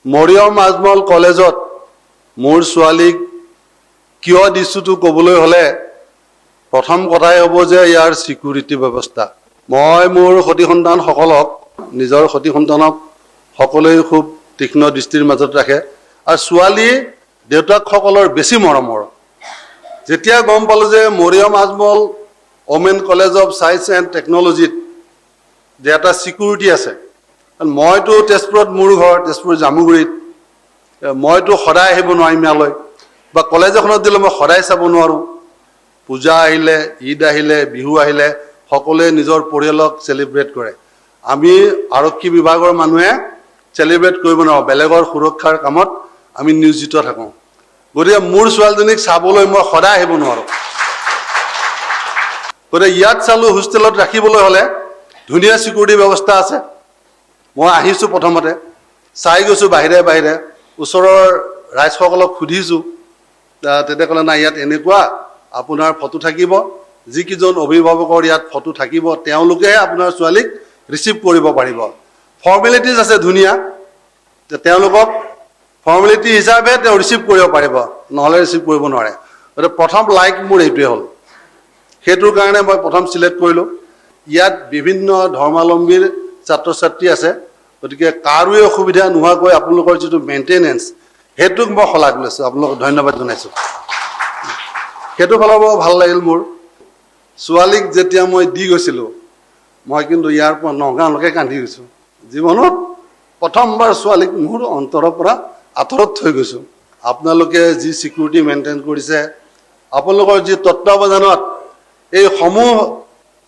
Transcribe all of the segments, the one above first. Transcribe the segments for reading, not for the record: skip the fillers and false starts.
মৰিয়ম আজমল কলেজত মোৰ ছোৱালীক কিয় দিছোঁতো ক'বলৈ হ'লে প্ৰথম কথাই হ'ব যে ইয়াৰ সিকিউৰিটি ব্যৱস্থা। মই মোৰ সতি সন্তানসকলক নিজৰ সতি সন্তানক সকলোৱে খুব তীক্ষ্ণ দৃষ্টিৰ মাজত ৰাখে আৰু ছোৱালী দেউতাকসকলৰ বেছি মৰমৰ। যেতিয়া গম পালোঁ যে Mariam Ajmal women college of science and টেকন'লজিত যে এটা সিকিউৰিটি আছে, মইতো তেজপুৰত মোৰ ঘৰ তেজপুৰ জামুগুৰিত, মইতো সদায় আহিব নোৱাৰিম ইয়ালৈ বা কলেজ এখনত দিলে মই সদায় চাব নোৱাৰোঁ। পূজা আহিলে, ঈদ আহিলে, বিহু আহিলে সকলোৱে নিজৰ পৰিয়ালক চেলিব্ৰেট কৰে। আমি আৰক্ষী বিভাগৰ মানুহে চেলিব্ৰেট কৰিব নোৱাৰোঁ, বেলেগৰ সুৰক্ষাৰ কামত আমি নিয়োজিত থাকোঁ। গতিকে মোৰ ছোৱালীজনীক চাবলৈ মই সদায় আহিব নোৱাৰোঁ। গতিকে ইয়াত চালোঁ হোষ্টেলত ৰাখিবলৈ হ'লে ধুনীয়া চিকিউৰিটি ব্যৱস্থা আছে। মই আহিছোঁ প্ৰথমতে চাই গৈছোঁ বাহিৰে বাহিৰে, ওচৰৰ ৰাইজসকলক সুধিছোঁ, তেতিয়া ক'লে নাই ইয়াত এনেকুৱা আপোনাৰ ফটো থাকিব, যিকেইজন অভিভাৱকৰ ইয়াত ফটো থাকিব তেওঁলোকেহে আপোনাৰ ছোৱালীক ৰিচিভ কৰিব পাৰিব। ফৰ্মেলিটিজ আছে ধুনীয়া, তেওঁলোকক ফৰ্মেলিটি হিচাপে তেওঁ ৰিচিভ কৰিব পাৰিব, নহ'লে ৰিচিভ কৰিব নোৱাৰে। গতিকে প্ৰথম লাইক মোৰ এইটোৱে হ'ল, সেইটোৰ কাৰণে মই প্ৰথম চিলেক্ট কৰিলোঁ। ইয়াত বিভিন্ন ধৰ্মাৱলম্বীৰ ছাত্ৰ ছাত্ৰী আছে, গতিকে কাৰোৱে অসুবিধা নোহোৱাকৈ আপোনালোকৰ যিটো মেইনটেনেঞ্চ সেইটোক মই শলাগ লৈছোঁ, আপোনালোকক ধন্যবাদ জনাইছোঁ। সেইটো ফালৰ পৰা ভাল লাগিল মোৰ। ছোৱালীক যেতিয়া মই দি গৈছিলোঁ, মই কিন্তু ইয়াৰ পৰা নগাঁৱলৈকে কান্দি গৈছোঁ। জীৱনত প্ৰথমবাৰ ছোৱালীক মোৰ অন্তৰৰ পৰা আঁতৰত থৈ গৈছোঁ। আপোনালোকে যি চিকিউৰিটি মেইনটেইন কৰিছে, আপোনালোকৰ যি তত্বাৱধানত এই সমূহ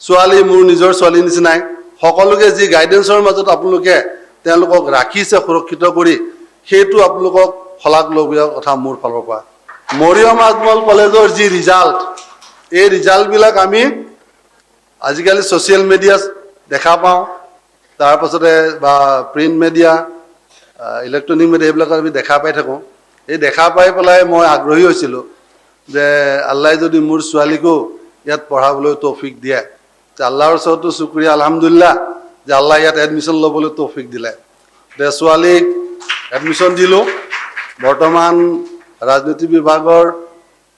ছোৱালী মোৰ নিজৰ ছোৱালীৰ নিচিনাই, সকলোকে যি গাইডেঞ্চৰ মাজত আপোনালোকে তেওঁলোকক ৰাখিছে সুৰক্ষিত কৰি, সেইটো আপোনালোকক শলাগ ল'বলগীয়া কথা মোৰ ফালৰ পৰা। মৰিয়ম আজমল কলেজৰ যি ৰিজাল্ট, এই ৰিজাল্টবিলাক আমি আজিকালি ছ'চিয়েল মিডিয়াত দেখা পাওঁ, তাৰপাছতে বা প্ৰিণ্ট মিডিয়া, ইলেক্ট্ৰনিক মিডিয়া এইবিলাকত আমি দেখা পাই থাকোঁ। এই দেখা পাই পেলাই মই আগ্ৰহী হৈছিলোঁ যে আল্লাহে যদি মোৰ ছোৱালীকো ইয়াত পঢ়াবলৈ তৌফিক দিয়ে, আল্লাহৰ ওচৰতো শুক্ৰিয়া আলহামদুলিল্লাহ যে আল্লাহ ইয়াত এডমিশ্যন ল'বলৈ তৌফিক দিলে। এতিয়া ছোৱালীক এডমিশ্যন দিলোঁ। বৰ্তমান ৰাজনীতি বিভাগৰ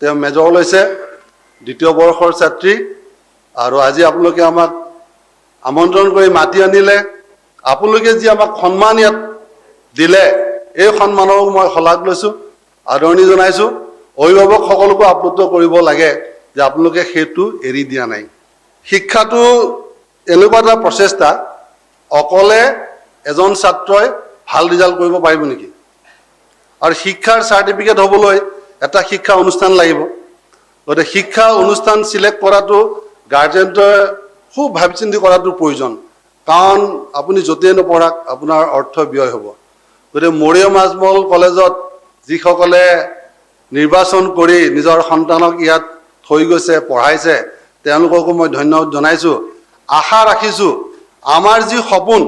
তেওঁ মেজৰ লৈছে, 2য় বৰ্ষৰ ছাত্ৰী। আৰু আজি আপোনালোকে আমাক আমন্ত্ৰণ কৰি মাতি আনিলে, আপোনালোকে যি আমাক সন্মান ইয়াত দিলে, এই সন্মানক মই শলাগ লৈছোঁ, আদৰণি জনাইছোঁ। অভিভাৱকসকলকো আপ্লুত কৰিব লাগে যে আপোনালোকে সেইটো এৰি দিয়া নাই। শিক্ষাটো এনেকুৱা এটা প্ৰচেষ্টা, অকলে এজন ছাত্ৰই ভাল ৰিজাল্ট কৰিব পাৰিব নেকি? আৰু শিক্ষাৰ চাৰ্টিফিকেট হ'বলৈ এটা শিক্ষা অনুষ্ঠান লাগিব। গতিকে শিক্ষা অনুষ্ঠান চিলেক্ট কৰাটো গাৰ্জেণ্টে খুব ভাবি চিন্তি কৰাটো প্ৰয়োজন, কাৰণ আপুনি য'তেই নপঢ়াক আপোনাৰ অৰ্থ ব্যয় হ'ব। গতিকে মৰিয়ম আজমল কলেজত যিসকলে নিৰ্বাচন কৰি নিজৰ সন্তানক ইয়াত থৈ গৈছে, পঢ়াইছে, তেওঁলোককো মই ধন্যবাদ জনাইছোঁ। আশা ৰাখিছোঁ আমাৰ যি সপোন,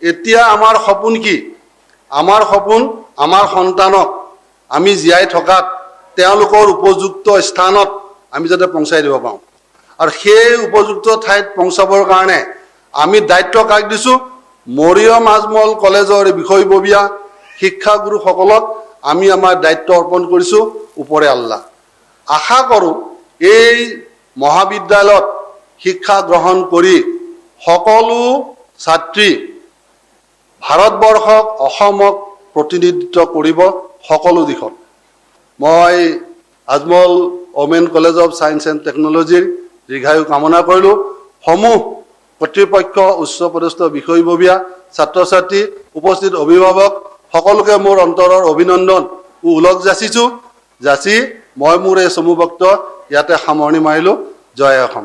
এতিয়া আমাৰ সপোন কি? আমাৰ সপোন আমাৰ সন্তানক আমি জীয়াই থকাত তেওঁলোকৰ উপযুক্ত স্থানত আমি যাতে পहुঁচাই দিব পাৰোঁ। আৰু সেই উপযুক্ত ঠাইত পहुঁচাবৰ কাৰণে আমি দায়িত্ব কাক দিছোঁ? মৰিয়ম আজমল কলেজৰ বিষয়ববীয়া শিক্ষাগুৰুসকলক আমি আমাৰ দায়িত্ব অৰ্পণ কৰিছোঁ, ওপৰে আল্লাহ। আশা কৰোঁ এই মহাবিদ্যালয়ত শিক্ষা গ্ৰহণ কৰি সকলো ছাত্ৰী ভাৰতবৰ্ষক, অসমক প্ৰতিনিধিত্ব কৰিব সকলো দিশত। মই Ajmal women college of science and টেকন'লজিৰ দীৰ্ঘায়ু কামনা কৰিলোঁ। সমূহ কৰ্তৃপক্ষ, উচ্চপদস্থ বিষয়ববীয়া, ছাত্ৰ ছাত্ৰী, উপস্থিত অভিভাৱক সকলোকে মোৰ অন্তৰৰ অভিনন্দন ও ওলগ যাচিছোঁ। যাচি মই মোৰ এই চমু বক্তব্য ইয়াতে সামৰণি মাৰিলোঁ। জয় অসম।